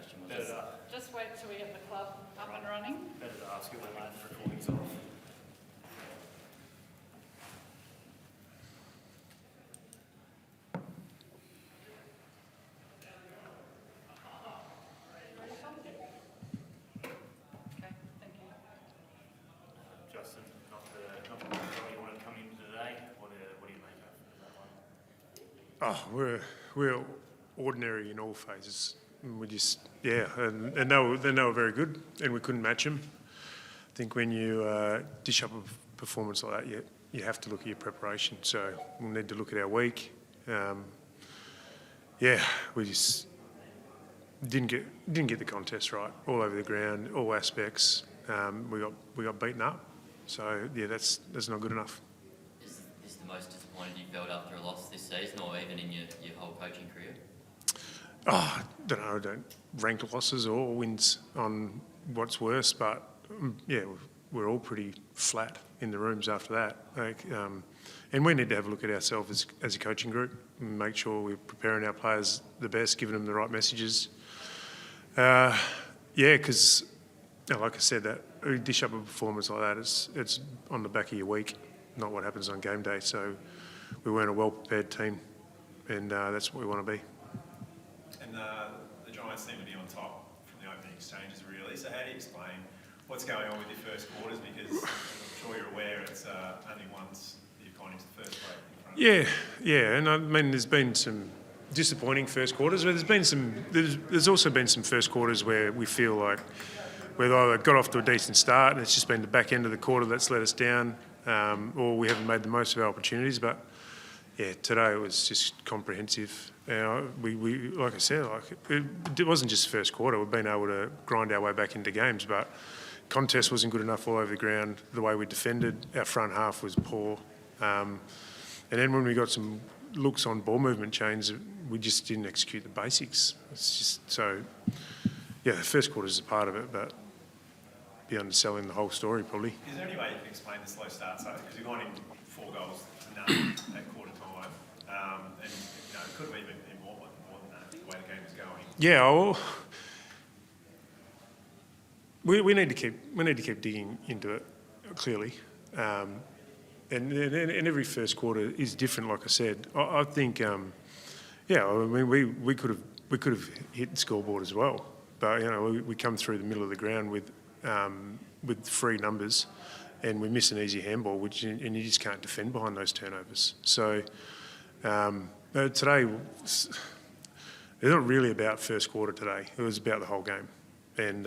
question was Just wait till we get the club up and running. Better to ask you when that recording's off. Okay, thank you. Justin, not the result you wanted coming into today. What do you make of that one? We're ordinary in all phases. We just, and they were very good, and we couldn't match them. I think when you dish up a performance like that, you have to look at your preparation. So we'll need to look at our week. We just didn't get the contest right, all over the ground, all aspects. We got beaten up. So that's not good enough. Is this the most disappointed you felt after a loss this season, or even in your whole coaching career? I don't rank losses or wins on what's worse, but we're all pretty flat in the rooms after that. And we need to have a look at ourselves as a coaching group and make sure we're preparing our players the best, giving them the right messages. Because like I said, that you dish up a performance like that, it's on the back of your week, not what happens on game day. So we weren't a well-prepared team, and that's what we want to be. And the Giants seem to be on top from the opening exchanges, really. So how do you explain what's going on with your first quarters? Because I'm sure you're aware it's only once you've gone into the first break in front of you. And I mean, there's been some disappointing first quarters, but there's also been some first quarters where we feel like we've either got off to a decent start and it's just been the back end of the quarter that's let us down, or we haven't made the most of our opportunities. But today it was just comprehensive. We like I said, it wasn't just the first quarter. We've been able to grind our way back into games, but contest wasn't good enough all over the ground. The way we defended, our front half was poor. And then when we got some looks on ball movement chains, we just didn't execute the basics. It's just so, the first quarter is a part of it, but be underselling the whole story probably. Is there any way you can explain the slow start? So, because you've gone in 4 goals to none at quarter time, and it could have even been more than that, the way the game was going. Yeah, well, we need to keep digging into it clearly, and every first quarter is different. Like I said, I think we could have hit the scoreboard as well, but we come through the middle of the ground with free numbers, and we miss an easy handball, and you just can't defend behind those turnovers. So today, it's not really about first quarter today. It was about the whole game, and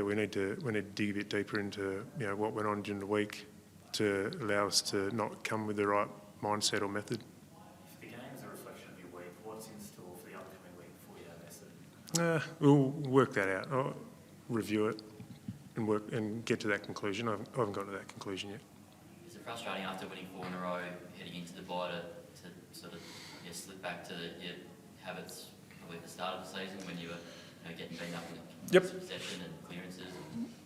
we need to dig a bit deeper into what went on during the week to allow us to not come with the right mindset or method. If the game's a reflection of your week, what's in store for the upcoming week before you have Essendon? We'll work that out. I'll review it and work and get to that conclusion. I haven't got to that conclusion yet. Is it frustrating after winning 4 in a row, heading into the bye, to sort of slip back to your habits probably at the start of the season when you were getting beaten up in possession and clearances?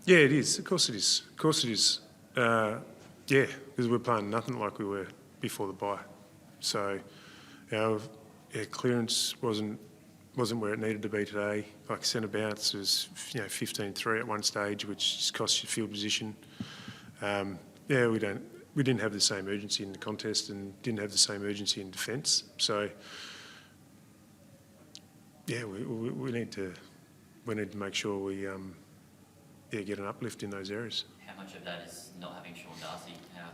Yeah, it is. Of course it is. Because we're playing nothing like we were before the bye. So, clearance wasn't where it needed to be today. Like centre bounce was 15-3 at one stage, which just cost you field position. We didn't have the same urgency in the contest and didn't have the same urgency in defence. So we need to make sure we get an uplift in those areas. How much of that is not having Sean Darcy? How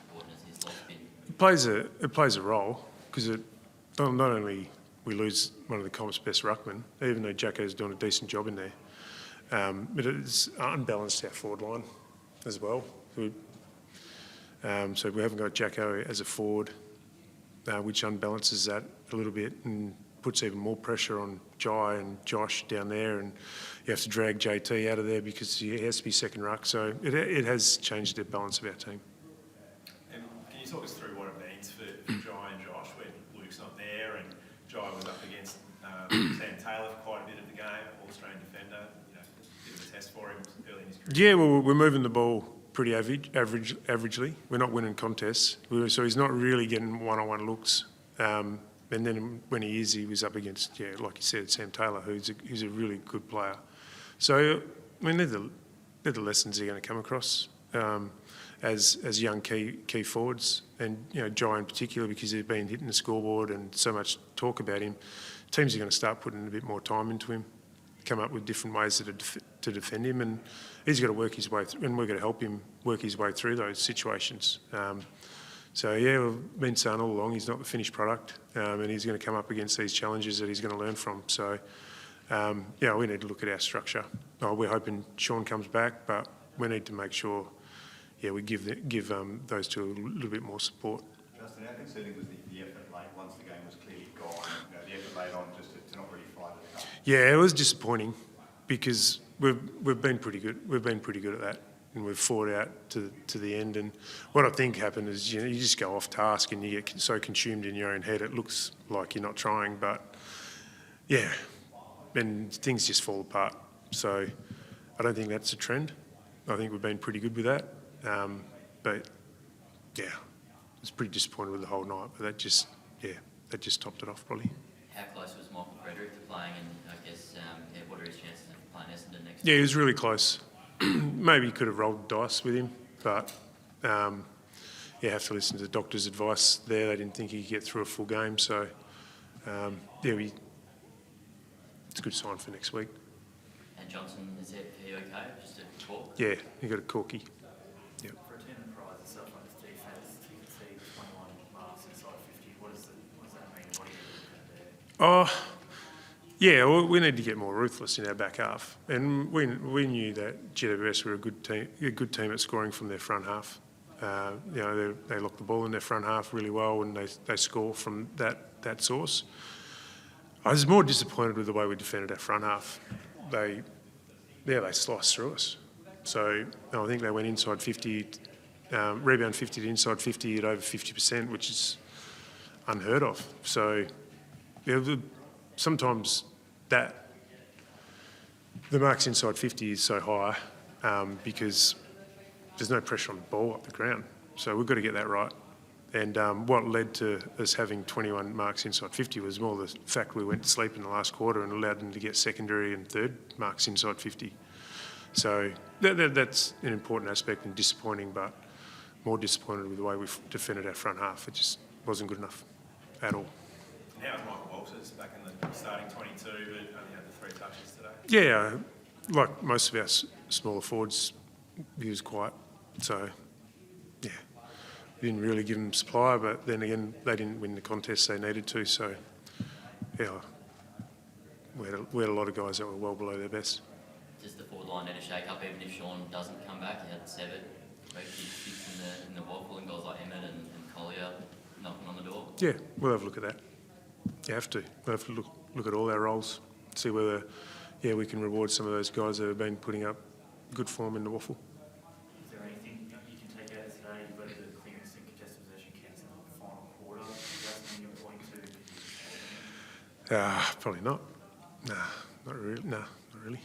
important has his loss been? It plays a role because not only we lose one of the comp's best ruckmen, even though Jacko's doing a decent job in there, but it's unbalanced our forward line as well. So we haven't got Jacko as a forward, which unbalances that a little bit and puts even more pressure on Jai and Josh down there, and you have to drag JT out of there because he has to be second ruck. So it has changed the balance of our team. And can you talk us through what it means for Jai and Josh when Luke's not there and Jai was up against Sam Taylor for quite a bit of the game, all-Australian defender, a bit of a test for him early in his career? Yeah, well, we're moving the ball pretty averagely. We're not winning contests, so he's not really getting one-on-one looks. And then when he was up against, like you said, Sam Taylor, who's a really good player. So, I mean, they're the lessons they're going to come across as young key forwards. And, Jai in particular, because he's been hitting the scoreboard and so much talk about him, teams are going to start putting a bit more time into him, come up with different ways to defend him, and he's got to work his way through, and we've got to help him work his way through those situations. We've been saying all along he's not the finished product, and he's going to come up against these challenges that he's going to learn from. So, we need to look at our structure. We're hoping Sean comes back, but we need to make sure, we give those two a little bit more support. Justin, how concerning was the effort late once the game was clearly gone? The effort late on just to not really fight it up. Yeah, it was disappointing because we've been pretty good. We've been pretty good at that, and we've fought out to the end. And what I think happened is, you just go off task and you get so consumed in your own head, it looks like you're not trying, but and things just fall apart. So I don't think that's a trend. I think we've been pretty good with that. But it's pretty disappointed with the whole night. But that just topped it off probably. How close was Michael Frederick to playing, and I guess, what are his chances of playing Essendon next Yeah, he was really close. Maybe you could have rolled the dice with him, but you have to listen to the doctor's advice there. They didn't think he could get through a full game, so it's a good sign for next week. And Johnson, is he okay? Just a talk? Yeah, he got a corky. Yep. For a team that prides itself on its defence, you can see 21 marks inside 50. What does that mean? What are you looking at there? We need to get more ruthless in our back half, and we knew that GWS were a good team at scoring from their front half. They lock the ball in their front half really well, and they score from that source. I was more disappointed with the way we defended our front half. They sliced through us. So I think they went inside 50, rebound 50 to inside 50 at over 50%, which is unheard of. So sometimes the marks inside 50 is so high because there's no pressure on the ball up the ground. So we've got to get that right. And what led to us having 21 marks inside 50 was more the fact we went to sleep in the last quarter and allowed them to get secondary and third marks inside 50. So that's an important aspect and disappointing, but more disappointed with the way we defended our front half. It just wasn't good enough at all. And how was Michael Walters back in the starting 22, but only had the 3 touches today? Yeah, like most of our smaller forwards, he was quiet. So, we didn't really give them supply, but then again, they didn't win the contest they needed to. So, we had a lot of guys that were well below their best. Does the forward line need a shake-up even if Sean doesn't come back? He had Sevitt, kicks in the waffle, and guys like Emmett and Collier knocking on the door. Yeah, we'll have a look at that. You have to. We'll have to look at all our roles, see whether, we can reward some of those guys that have been putting up good form in the waffle. Is there anything you can take out today? You've got the clearance and contested possession counts in the final quarter. Is that something you're pointing to? Probably not. Not really.